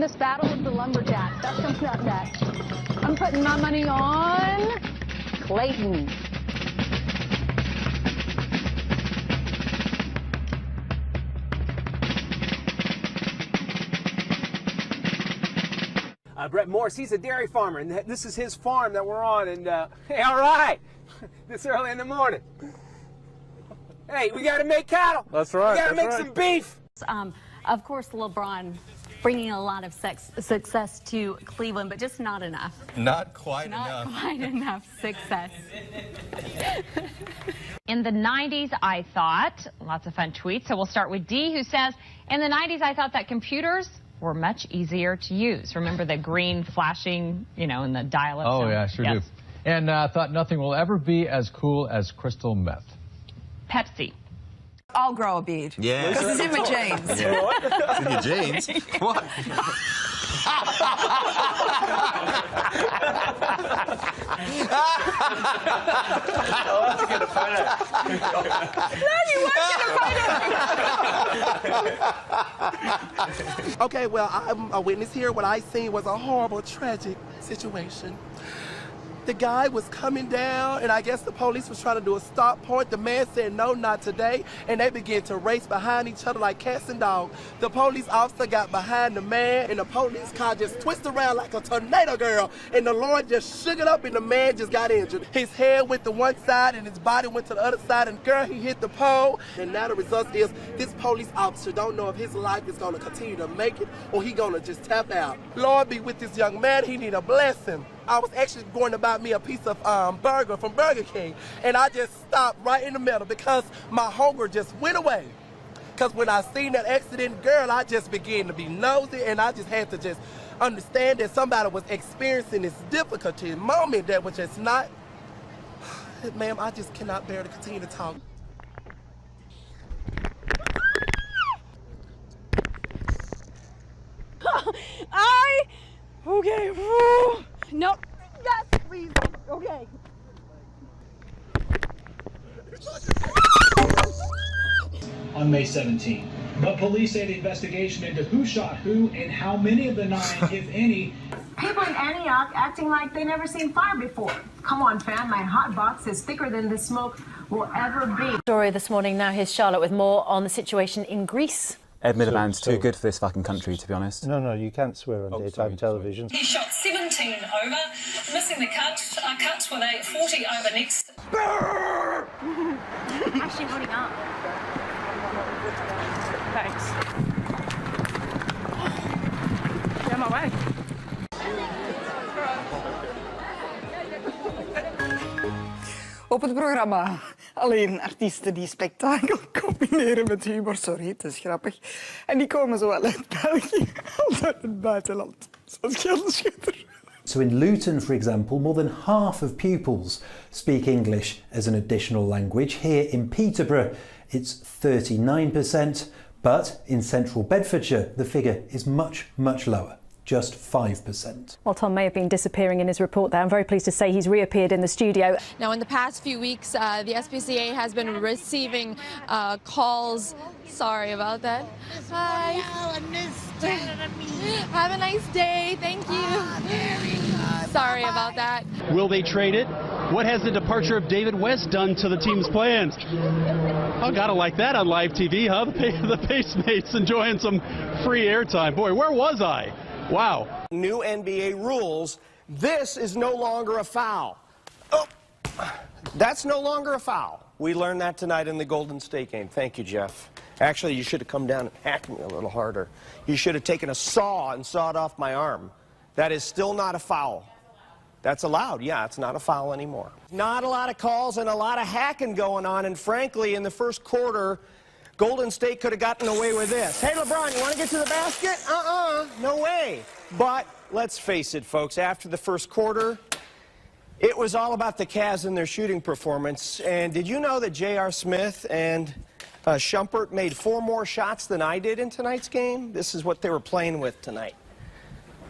this battle of the lumberjacks. That's going to not that. I'm putting my money on Clayton. Brett Morse, he's a dairy farmer, and this is his farm that we're on, and hey, all right, this early in the morning. Hey, we got to make cattle. That's right. We got to make some beef. Of course, LeBron bringing a lot of success to Cleveland, but just not enough. Not quite enough. Not quite enough success. In the 90s, I thought, lots of fun tweets. So we'll start with D, who says, in the 90s, I thought that computers were much easier to use. Remember the green flashing, you know, in the dial-up? Oh, sound? yeah, sure Yes. do. And thought nothing will ever be as cool as crystal meth. Pepsi. I'll grow a beard. Yeah. Because it's in my jeans. Yeah. It's in your jeans? What? Okay, well, I'm a witness here. What I seen was a horrible, tragic situation. The guy was coming down, and I guess the police was trying to do a stop point. The man said, no, not today, and they began to race behind each other like cats and dogs. The police officer got behind the man, and the police car just twisted around like a tornado, girl, and the Lord just shook it up, and the man just got injured. His head went to one side, and his body went to the other side, and girl, he hit the pole, and now the result is this police officer don't know if his life is going to continue to make it, or he going to just tap out. Lord be with this young man. He need a blessing. I was actually going to buy me a piece of burger from Burger King, and I just stopped right in the middle because my hunger just went away. Because when I seen that accident, girl, I just began to be nosy, and I just had to just understand that somebody was experiencing this difficulty moment that was just not, ma'am, I just cannot bear to continue to talk. Okay. Woo. Nope. Yes, please. Okay. On May 17. But police say the investigation into who shot who and how many of the 9, if any. People in Antioch acting like they never seen fire before. Come on, fam, my hot box is thicker than this smoke will ever be. Story this morning. Now here's Charlotte with more on the situation in Greece. Ed Miliband's too good for this fucking country, to be honest. No, you can't swear on daytime television. He shot 17 over, missing the cuts with a 40 over next. Actually holding up. Thanks. Get my way. Op het programma alleen artiesten die spektakel combineren met humor. Sorry, het is grappig. En die komen zowel uit België als uit het buitenland. Zoals Gelderschutter. So in Luton, for example, more than half of pupils speak English as an additional language. Here in Peterborough, it's 39%, but in central Bedfordshire, the figure is much, much lower. Just 5%. Well, Tom may have been disappearing in his report there. I'm very pleased to say he's reappeared in the studio. Now, in the past few weeks, the SPCA has been receiving calls. Sorry about that. Hi. Have a nice day. Thank you. Sorry about that. Will they trade it? What has the departure of David West done to the team's plans? Oh, gotta like that on live TV, huh? The Pacemates enjoying some free airtime. Boy, where was I? Wow. New NBA rules. This is no longer a foul. Oh, that's no longer a foul. We learned that tonight in the Golden State game. Thank you, Jeff. Actually, you should have come down and hacked me a little harder. You should have taken a saw and sawed off my arm. That is still not a foul. That's allowed. Yeah, it's not a foul anymore. Not a lot of calls and a lot of hacking going on, and frankly, in the first quarter, Golden State could have gotten away with this. Hey, LeBron, you want to get to the basket? No way. But let's face it, folks, after the first quarter, it was all about the Cavs and their shooting performance. And did you know that J.R. Smith and Shumpert made 4 more shots than I did in tonight's game? This is what they were playing with tonight.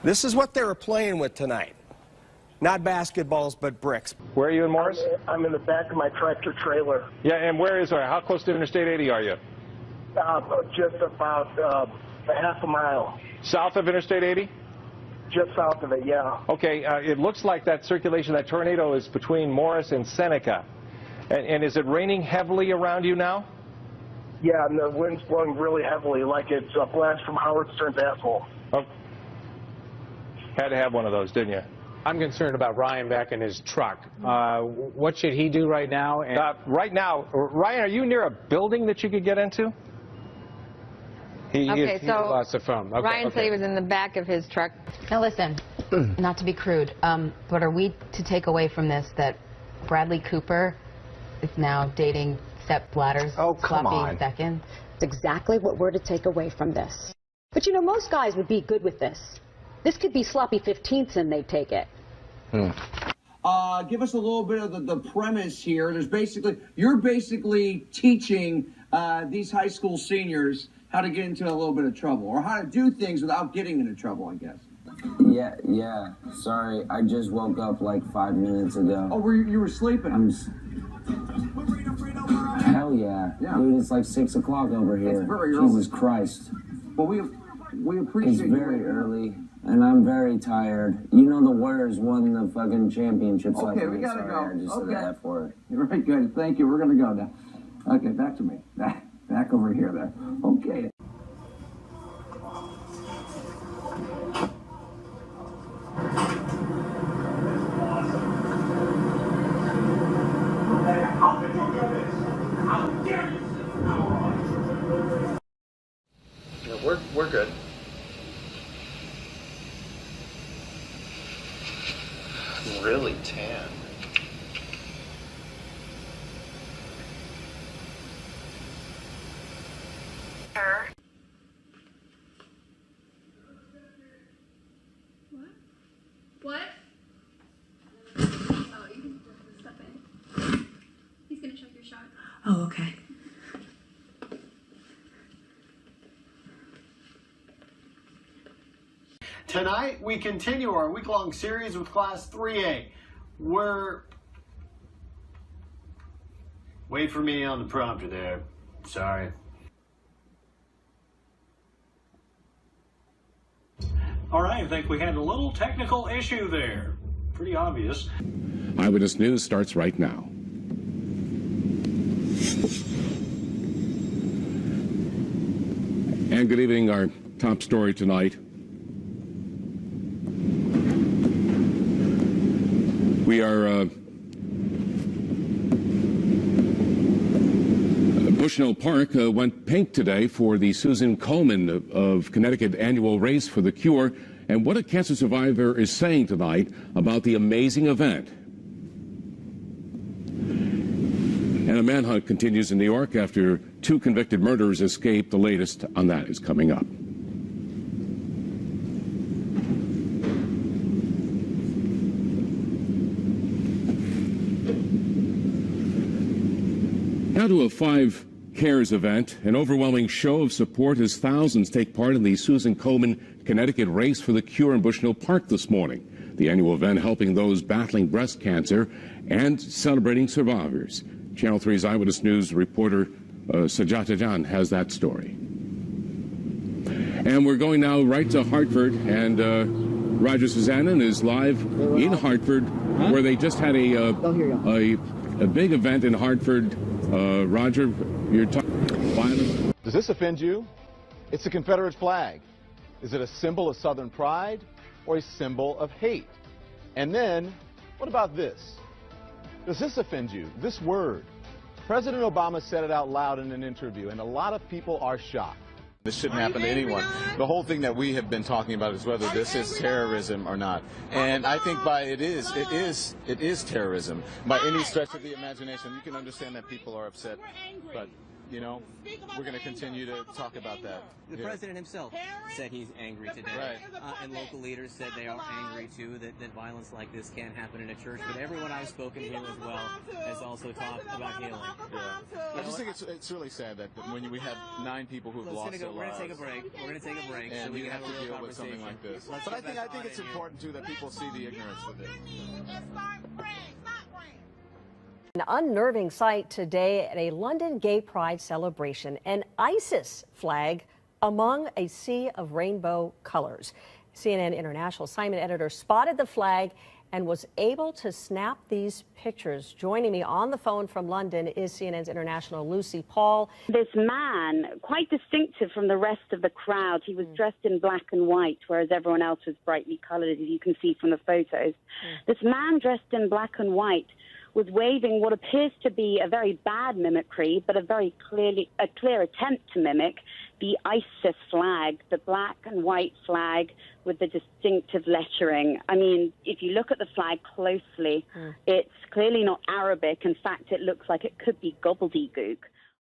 This is what they were playing with tonight. Not basketballs, but bricks. Where are you in Morris? I'm in the back of my tractor trailer. Yeah, and where is there? How close to Interstate 80 are you? Just about half a mile. South of Interstate 80? Just south of it, yeah. Okay, it looks like that circulation, that tornado is between Morris and Seneca. And is it raining heavily around you now? Yeah, and the wind's blowing really heavily, like it's a blast from Howard Stern's asshole. Oh. Had to have one of those, didn't you? I'm concerned about Ryan back in his truck. What should he do right now? Right now, Ryan, are you near a building that you could get into? He lost the phone. Ryan said he was in the back of his truck. Now listen, not to be crude, but are we to take away from this that Bradley Cooper is now dating Sepp Blatter's sloppy second? It's exactly what we're to take away from this. But you know, most guys would be good with this. This could be sloppy 15ths and they'd take it. Give us a little bit of the premise here. You're basically teaching these high school seniors how to get into a little bit of trouble, or how to do things without getting into trouble, I guess. Yeah. Sorry, I just woke up like 5 minutes ago. Oh, you were sleeping? Hell yeah. Dude, it's like 6 o'clock over here. That's very early. Jesus Christ. Well, we appreciate It's very early, and I'm very tired. You know the Warriors won the fucking championships last night. Okay, we gotta go. I just said that for it. You're right, good. Thank you. We're gonna go now. Okay, back to me. Back over here there. Okay. Yeah, we're good. I'm really tan. What? Oh, you can just step in. He's gonna check your shot. Oh, okay. Tonight, we continue our week-long series with Class 3A. Wait for me on the prompter there. Sorry. All right, I think we had a little technical issue there. Pretty obvious. Eyewitness News starts right now. And good evening. Our top story tonight. We are Bushnell Park went pink today for the Susan Komen of Connecticut annual race for the cure, and what a cancer survivor is saying tonight about the amazing event. And a manhunt continues in New York after 2 convicted murderers escaped. The latest on that is coming up. Now to a 5 Cares event, an overwhelming show of support as thousands take part in the Susan Komen Connecticut Race for the Cure in Bushnell Park this morning. The annual event helping those battling breast cancer and celebrating survivors. Channel 3's Eyewitness News reporter Sajata Jan has that story. And we're going now right to Hartford, and Roger Susannon is live in Hartford, where they just had a big event in Hartford. Roger, you're talking violence. Does this offend you? It's a Confederate flag. Is it a symbol of Southern pride or a symbol of hate? And then, what about this? Does this offend you? This word. President Obama said it out loud in an interview, and a lot of people are shocked. This shouldn't happen to anyone. The whole thing that we have been talking about is whether this is terrorism or not. And I think it is terrorism. By any stretch of the imagination, you can understand that people are upset. But, you know, we're going to continue to talk about that. The president himself said he's angry today. Right. And local leaders said they are angry, too, that violence like this can't happen in a church. But everyone I've spoken to as well has also talked about healing. Yeah. I just think it's really sad that when we have 9 people who've lost their lives. We're going to take a break. We're going to take a break. And so we we have to deal with something like this. But I think it's important, too, that people see the ignorance of it. An unnerving sight today at a London gay pride celebration. An ISIS flag among a sea of rainbow colors. CNN International assignment editor spotted the flag and was able to snap these pictures. Joining me on the phone from London is CNN's international Lucy Paul. This man, quite distinctive from the rest of the crowd, he was dressed in black and white, whereas everyone else was brightly coloured, as you can see from the photos. This man dressed in black and white was waving what appears to be a very bad mimicry, but a very clear attempt to mimic the ISIS flag, the black and white flag with the distinctive lettering. I mean, if you look at the flag closely, it's clearly not Arabic. In fact, it looks like it could be gobbledygook.